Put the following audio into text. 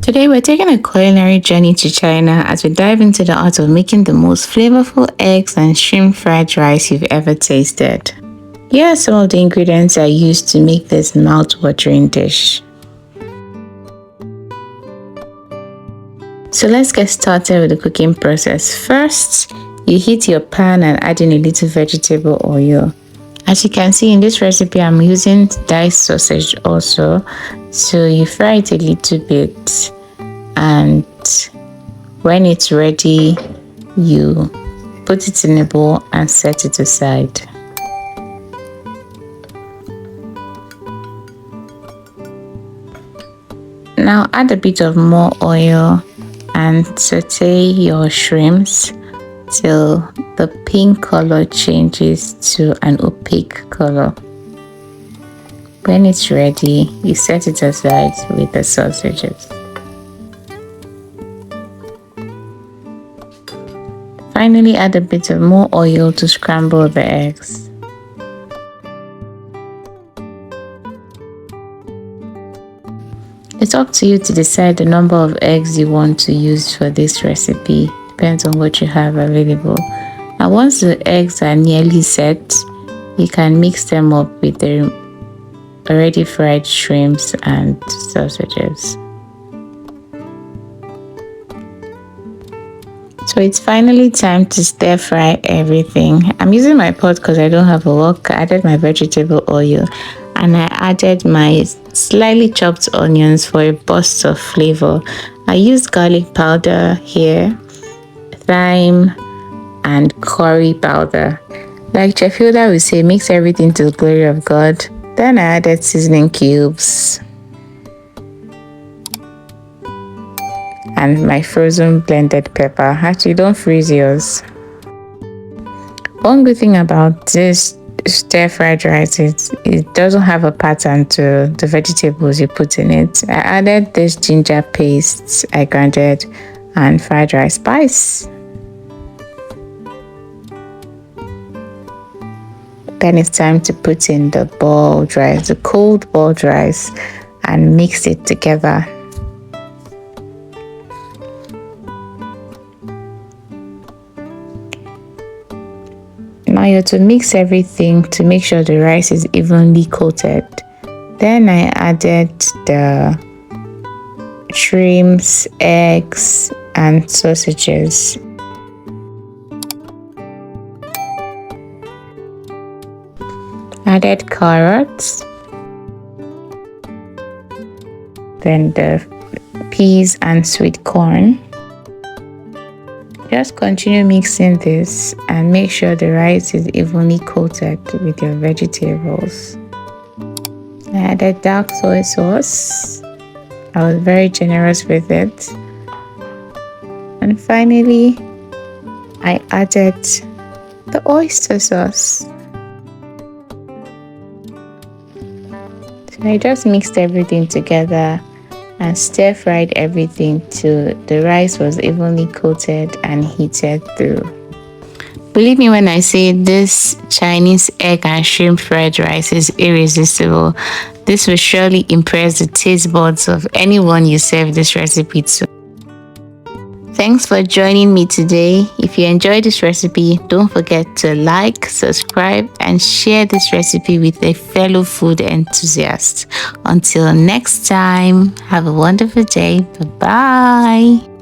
Today we're taking a culinary journey to China as we dive into the art of making the most flavorful eggs and shrimp fried rice you've ever tasted. Here are some of the ingredients I used to make this mouth-watering dish. So let's get started with the cooking process. First, you heat your pan and add in a little vegetable oil. As you can see in this recipe, I'm using diced sausage also. So you fry it a little bit, and when it's ready, you put it in a bowl and set it aside. Now add a bit of more oil and saute your shrimps till the pink color changes to an opaque color. When it's ready, you set it aside with the sausages. Finally, add a bit of more oil to scramble the eggs. It's up to you to decide the number of eggs you want to use for this recipe. Depends on what you have available. And once the eggs are nearly set, you can mix them up with the already fried shrimps and sausages. So it's finally time to stir fry everything. I'm using my pot because I don't have a wok. I added my vegetable oil and I added my slightly chopped onions for a burst of flavor. I used garlic powder here, thyme and curry powder. Like Chef Hilda would say, mix everything to the glory of God. Then I added seasoning cubes and my frozen blended pepper. Actually, don't freeze yours. One good thing about this stir-fried rice is it doesn't have a pattern to the vegetables you put in it. I added this ginger paste I grinded and fried rice spice. Then it's time to put in the boiled rice, the cold boiled rice, and mix it together. Now you have to mix everything to make sure the rice is evenly coated. Then I added the shrimps, eggs, and sausages. Added carrots. Then the peas and sweet corn. Just continue mixing this and make sure the rice is evenly coated with your vegetables. I added dark soy sauce. I was very generous with it. And finally, I added the oyster sauce. So I just mixed everything together and stir-fried everything till the rice was evenly coated and heated through. Believe me when I say this Chinese egg and shrimp fried rice is irresistible. This will surely impress the taste buds of anyone you serve this recipe to. Thanks for joining me today. If you enjoyed this recipe, don't forget to like, subscribe, and share this recipe with a fellow food enthusiast. Until next time, have a wonderful day. Bye-bye.